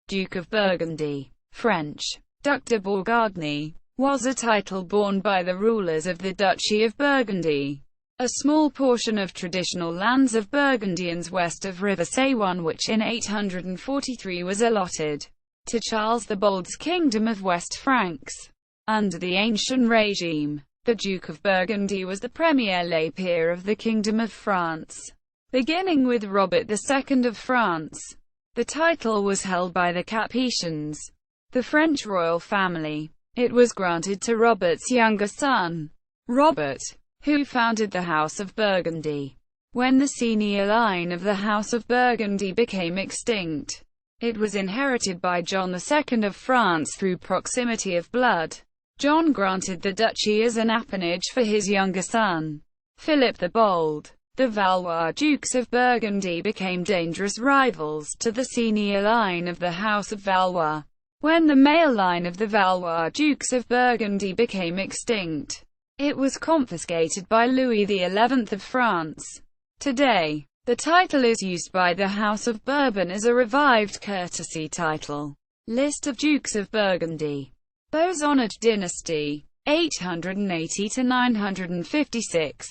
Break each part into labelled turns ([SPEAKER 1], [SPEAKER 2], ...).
[SPEAKER 1] Duke of Burgundy, French, Duc de Bourgogne, was a title borne by the rulers of the Duchy of Burgundy, a small portion of traditional lands of Burgundians west of River Saône, which in 843 was allotted to Charles the Bold's Kingdom of West Franks. Under the Ancien Régime, the Duke of Burgundy was the premier lay peer of the Kingdom of France. Beginning with Robert II of France, the title was held by the Capetians, the French royal family. It was granted to Robert's younger son, Robert, who founded the House of Burgundy. When the senior line of the House of Burgundy became extinct, it was inherited by John II of France through proximity of blood. John granted the duchy as an appanage for his younger son, Philip the Bold. The Valois Dukes of Burgundy became dangerous rivals to the senior line of the House of Valois. When the male line of the Valois Dukes of Burgundy became extinct, it was confiscated by Louis XI of France. Today, the title is used by the House of Bourbon as a revived courtesy title. List of Dukes of Burgundy. Those honored dynasty, 880 to 956.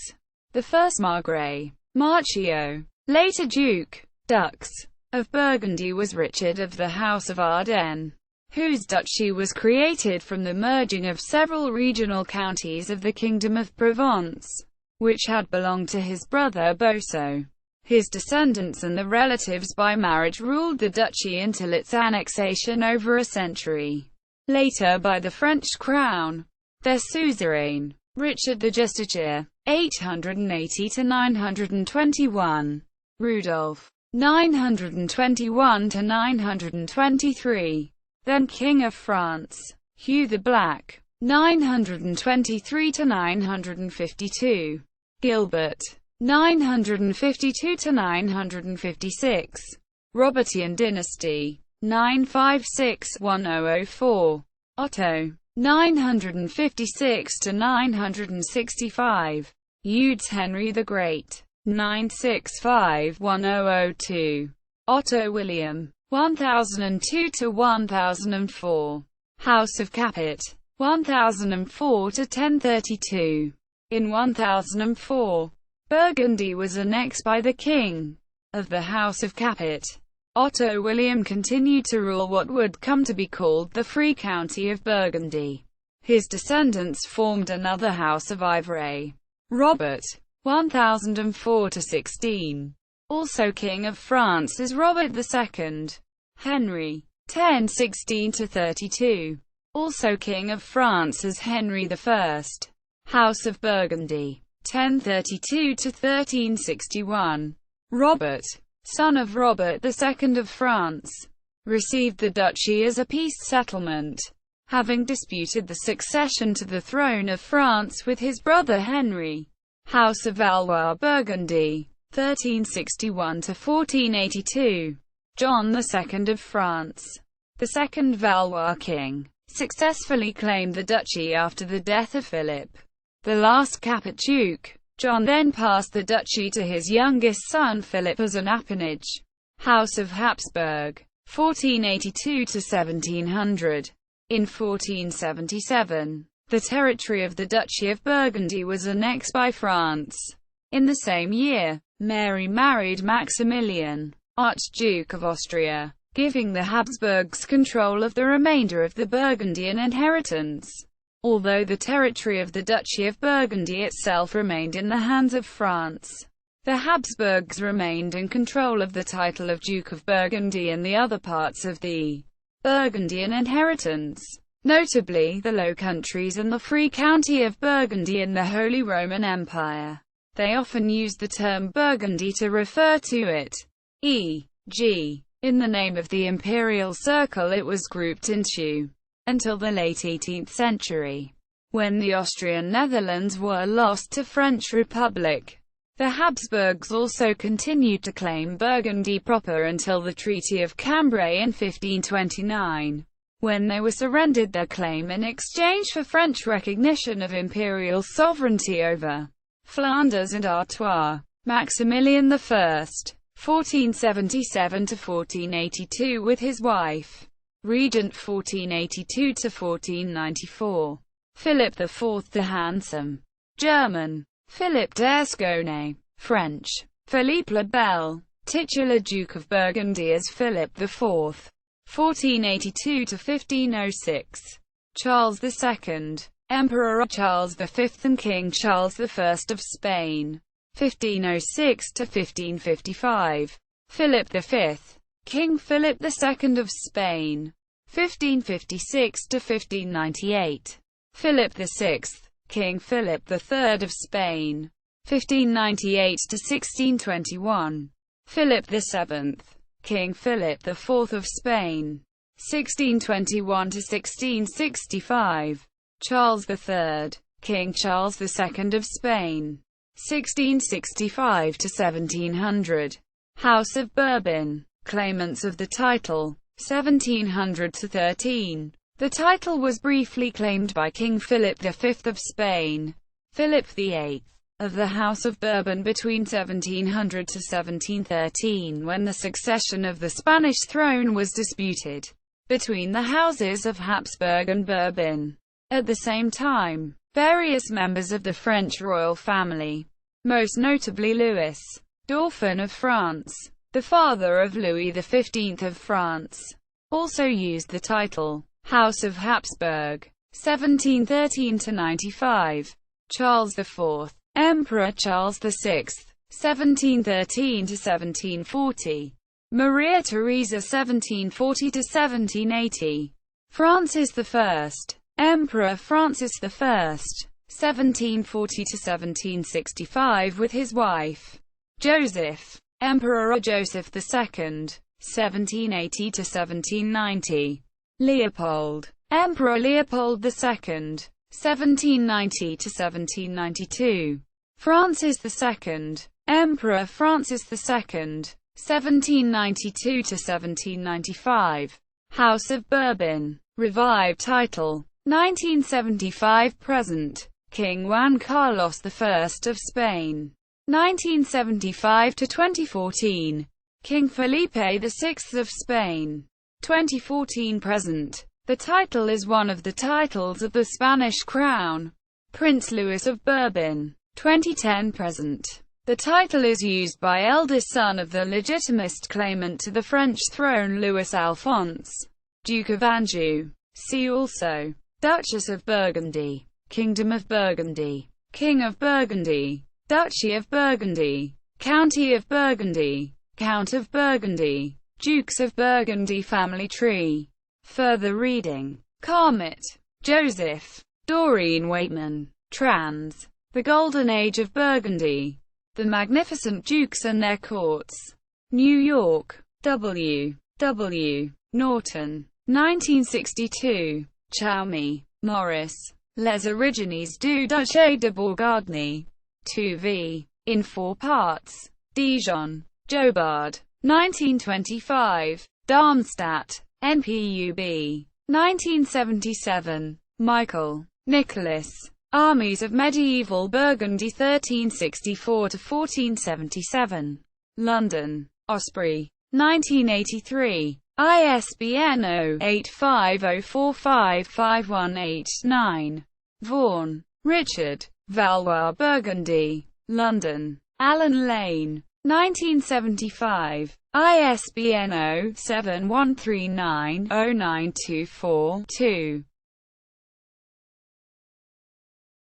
[SPEAKER 1] The first Margrave, Marchio, later Duke, Dukes of Burgundy, was Richard of the House of Ardennes, whose duchy was created from the merging of several regional counties of the Kingdom of Provence, which had belonged to his brother Boso. His descendants and the relatives by marriage ruled the duchy until its annexation over a century later by the French crown. Their suzerain, Richard the Justiciar, 880 to 921. Rudolph, 921 to 923. Then King of France. Hugh the Black, 923 to 952. Gilbert, 952 to 956. Robertian dynasty, 956-1004. Otto, 956 to 965. Eudes Henry the Great, 965-1002. Otto William, 1002 to 1004. House of Capet, 1004 to 1032. In 1004, Burgundy was annexed by the king of the House of Capet. Otto William continued to rule what would come to be called the Free County of Burgundy. His descendants formed another House of Ivory. Robert, 1004 to 16. Also King of France is Robert II. Henry, 1016 to 32. Also King of France is Henry I. House of Burgundy, 1032 to 1361. Robert, son of Robert II of France, received the duchy as a peace settlement, having disputed the succession to the throne of France with his brother Henry. House of Valois Burgundy, 1361 to 1482. John II of France, the second Valois king, successfully claimed the duchy after the death of Philip, the last Capet duke. John then passed the duchy to his youngest son Philip as an appanage. House of Habsburg, 1482 to 1700. In 1477, the territory of the Duchy of Burgundy was annexed by France. In the same year, Mary married Maximilian, Archduke of Austria, giving the Habsburgs control of the remainder of the Burgundian inheritance. Although the territory of the Duchy of Burgundy itself remained in the hands of France, the Habsburgs remained in control of the title of Duke of Burgundy and the other parts of the Burgundian inheritance, notably the Low Countries and the Free County of Burgundy in the Holy Roman Empire. They often used the term Burgundy to refer to it. E.g., in the name of the imperial circle it was grouped into, until the late 18th century, when the Austrian Netherlands were lost to French Republic. The Habsburgs also continued to claim Burgundy proper until the Treaty of Cambrai in 1529, when they were surrendered their claim in exchange for French recognition of imperial sovereignty over Flanders and Artois. Maximilian I, 1477 to 1482 with his wife. Regent 1482 to 1494. Philip IV the Handsome. German. Philip d'Ascone. French. Philippe le Bel. Titular Duke of Burgundy as Philip IV. 1482 to 1506. Charles II. Emperor Charles V and King Charles I of Spain. 1506 to 1555. Philip V. King Philip II of Spain. 1556 to 1598. Philip VI. King Philip III of Spain. 1598 to 1621. Philip VII. King Philip IV of Spain. 1621 to 1665. Charles III. King Charles II of Spain. 1665 to 1700. House of Bourbon. Claimants of the title. 1700 to 13. The title was briefly claimed by King Philip V of Spain. Philip VIII. Of the House of Bourbon between 1700 to 1713, when the succession of the Spanish throne was disputed between the houses of Habsburg and Bourbon. At the same time, various members of the French royal family, most notably Louis, Dauphin of France, the father of Louis XV of France, also used the title House of Habsburg. 1713 to 95. Charles IV. Emperor Charles VI. 1713 to 1740. Maria Theresa 1740 to 1780. Francis I. Emperor Francis I. 1740 to 1765 with his wife. Joseph. Emperor Joseph II. 1780 to 1790. Leopold. Emperor Leopold II. 1790 to 1792. Francis II. Emperor Francis II. 1792 to 1795. House of Bourbon. Revived title. 1975–present. King Juan Carlos I of Spain. 1975 to 2014. King Felipe VI of Spain. 2014–present. The title is one of the titles of the Spanish crown. Prince Louis of Bourbon. 2010–present. The title is used by eldest son of the legitimist claimant to the French throne Louis Alphonse, Duke of Anjou. See also. Duchess of Burgundy. Kingdom of Burgundy. King of Burgundy. Duchy of Burgundy. County of Burgundy. Count of Burgundy. Dukes of Burgundy family tree. Further reading. Carmit. Joseph. Doreen Waitman. Trans. The Golden Age of Burgundy. The Magnificent Dukes and Their Courts. New York. W. W. Norton. 1962. Chaumy, Maurice. Les Origines du Duché de Bourgogne. 2 v. In 4 parts. Dijon. Jobard. 1925. Darmstadt. NPUB. 1977. Michael. Nicholas. Armies of Medieval Burgundy 1364–1477. London. Osprey. 1983. ISBN 0-850455189. Vaughan. Richard. Valois Burgundy. London. Allen Lane. 1975. ISBN 0-7139-0924-2.